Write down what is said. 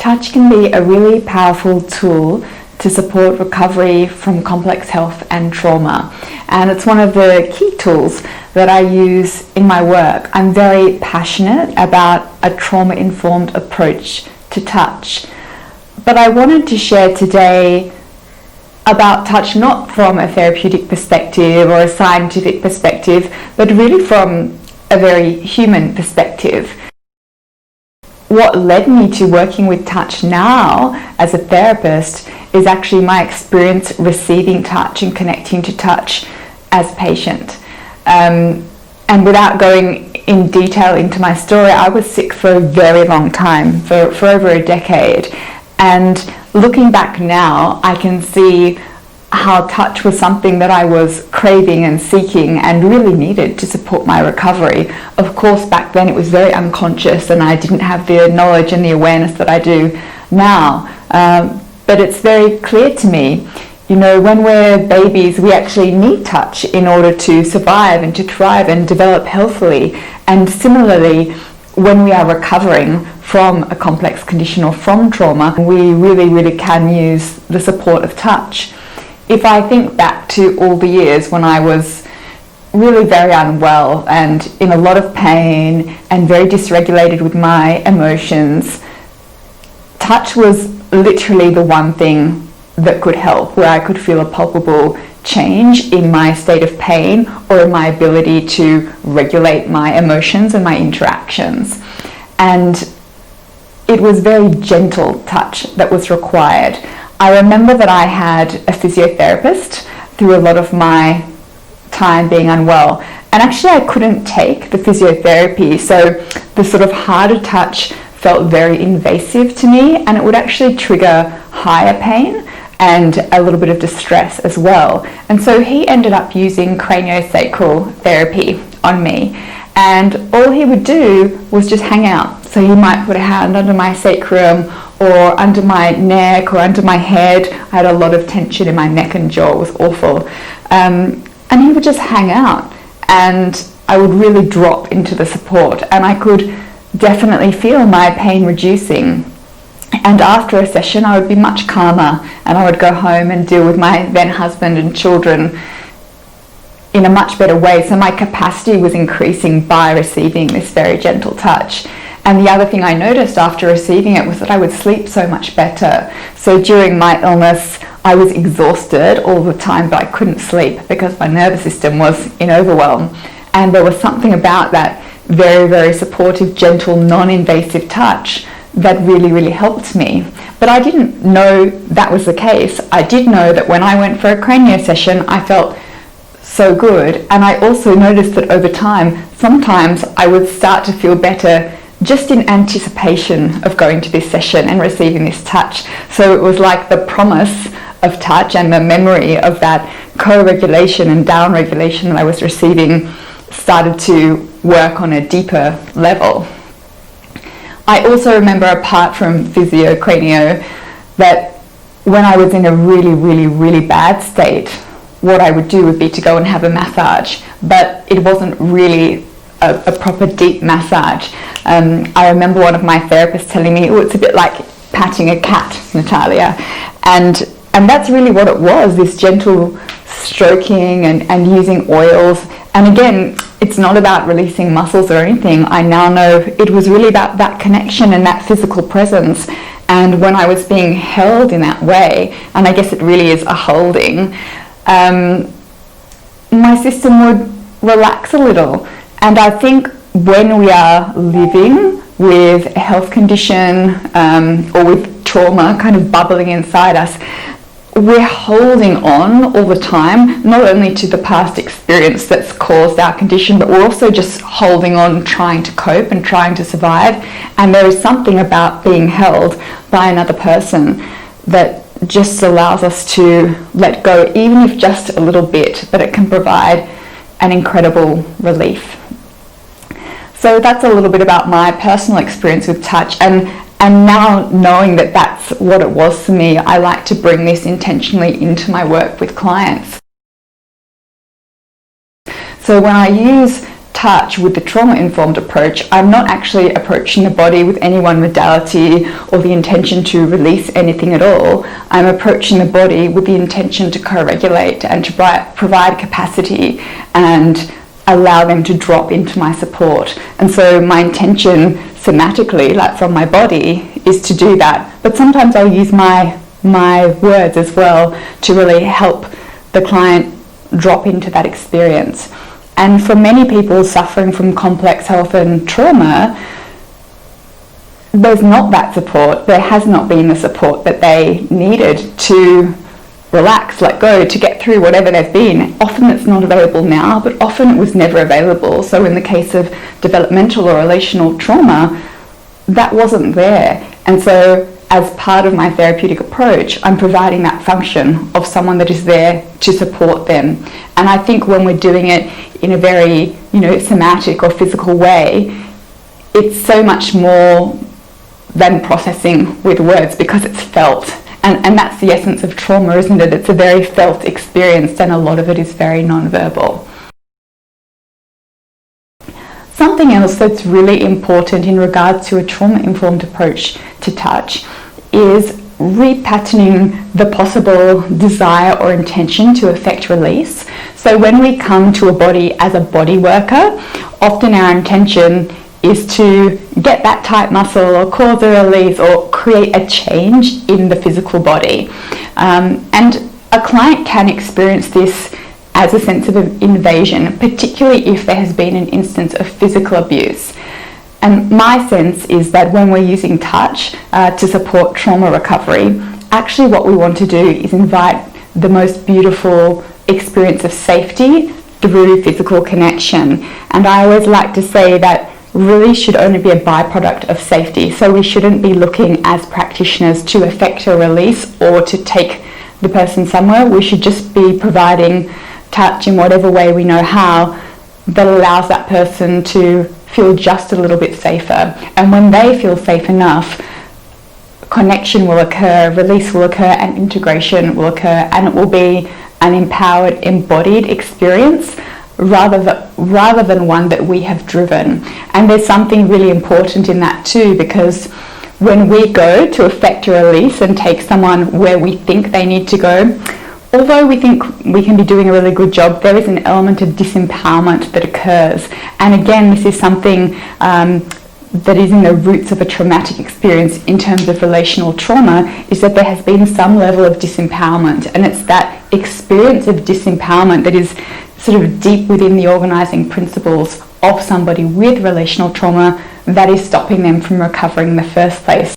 Touch can be a really powerful tool to support recovery from complex health and trauma. And it's one of the key tools that I use in my work. I'm very passionate about a trauma-informed approach to touch. But I wanted to share today about touch not from a therapeutic perspective or a scientific perspective, but really from a very human perspective. What led me to working with touch now as a therapist is actually my experience receiving touch and connecting to touch as a patient. And without going in detail into my story, I was sick for a very long time, for over a decade. And looking back now, I can see how touch was something that I was craving and seeking and really needed to support my recovery. Of course, back then it was very unconscious and I didn't have the knowledge and the awareness that I do now. But it's very clear to me, you know, when we're babies, we actually need touch in order to survive and to thrive and develop healthily. And similarly, when we are recovering from a complex condition or from trauma, we really can use the support of touch. If I think back to all the years when I was really very unwell and in a lot of pain and very dysregulated with my emotions, touch was literally the one thing that could help, where I could feel a palpable change in my state of pain or in my ability to regulate my emotions and my interactions. And it was very gentle touch that was required. I remember that I had a physiotherapist through a lot of my time being unwell, and actually I couldn't take the physiotherapy, so the sort of harder touch felt very invasive to me, and it would actually trigger higher pain and a little bit of distress as well. And so he ended up using craniosacral therapy on me, and all he would do was just hang out. So he might put a hand under my sacrum or under my neck or under my head. I had a lot of tension in my neck and jaw, it was awful. And he would just hang out and I would really drop into the support, and I could definitely feel my pain reducing. And after a session I would be much calmer and I would go home and deal with my then husband and children in a much better way. So my capacity was increasing by receiving this very gentle touch. And the other thing I noticed after receiving it was that I would sleep so much better. So during my illness, I was exhausted all the time, but I couldn't sleep because my nervous system was in overwhelm. And there was something about that very supportive, gentle, non-invasive touch that really helped me. But I didn't know that was the case. I did know that when I went for a cranio session, I felt so good. And I also noticed that over time, sometimes I would start to feel better just in anticipation of going to this session and receiving this touch. So it was like the promise of touch and the memory of that co-regulation and down-regulation that I was receiving started to work on a deeper level. I also remember, apart from physio cranio, that when I was in a really bad state, what I would do would be to go and have a massage, but it wasn't really a proper deep massage. I remember one of my therapists telling me, oh, it's a bit like patting a cat, Natalia. And that's really what it was, this gentle stroking and using oils. And again, it's not about releasing muscles or anything. I now know it was really about that connection and that physical presence. And when I was being held in that way, and I guess it really is a holding, my system would relax a little. And I think when we are living with a health condition or with trauma kind of bubbling inside us, we're holding on all the time, not only to the past experience that's caused our condition, but we're also just holding on, trying to cope and trying to survive. And there is something about being held by another person that just allows us to let go, even if just a little bit, but it can provide an incredible relief. So that's a little bit about my personal experience with touch, and now knowing that that's what it was for me, I like to bring this intentionally into my work with clients. So when I use touch with the trauma-informed approach, I'm not actually approaching the body with any one modality or the intention to release anything at all. I'm approaching the body with the intention to co-regulate and to provide capacity and allow them to drop into my support. And so my intention somatically, like from my body, is to do that. But sometimes I'll use my words as well to really help the client drop into that experience. And for many people suffering from complex health and trauma, there's not that support. There has not been the support that they needed to relax, let go, to get through whatever they've been. Often it's not available now, but often it was never available. So in the case of developmental or relational trauma, that wasn't there. And so as part of my therapeutic approach, I'm providing that function of someone that is there to support them. And I think when we're doing it in a very, somatic or physical way, it's so much more than processing with words because it's felt. And that's the essence of trauma, isn't it? It's a very felt experience, and a lot of it is very non-verbal. Something else that's really important in regards to a trauma-informed approach to touch is repatterning the possible desire or intention to affect release. So when we come to a body as a body worker, often our intention is to get that tight muscle or cause a release or create a change in the physical body. And a client can experience this as a sense of invasion, particularly if there has been an instance of physical abuse. And my sense is that when we're using touch to support trauma recovery, actually what we want to do is invite the most beautiful experience of safety through physical connection. And I always like to say that really should only be a byproduct of safety. So we shouldn't be looking as practitioners to effect a release or to take the person somewhere. We should just be providing touch in whatever way we know how that allows that person to feel just a little bit safer. And when they feel safe enough, connection will occur, release will occur, and integration will occur, and it will be an empowered, embodied experience rather than one that we have driven. And there's something really important in that too, because when we go to effect a release and take someone where we think they need to go, although we think we can be doing a really good job, there is an element of disempowerment that occurs. And again, this is something that is in the roots of a traumatic experience in terms of relational trauma, is that there has been some level of disempowerment. And it's that experience of disempowerment that is sort of deep within the organising principles of somebody with relational trauma that is stopping them from recovering in the first place.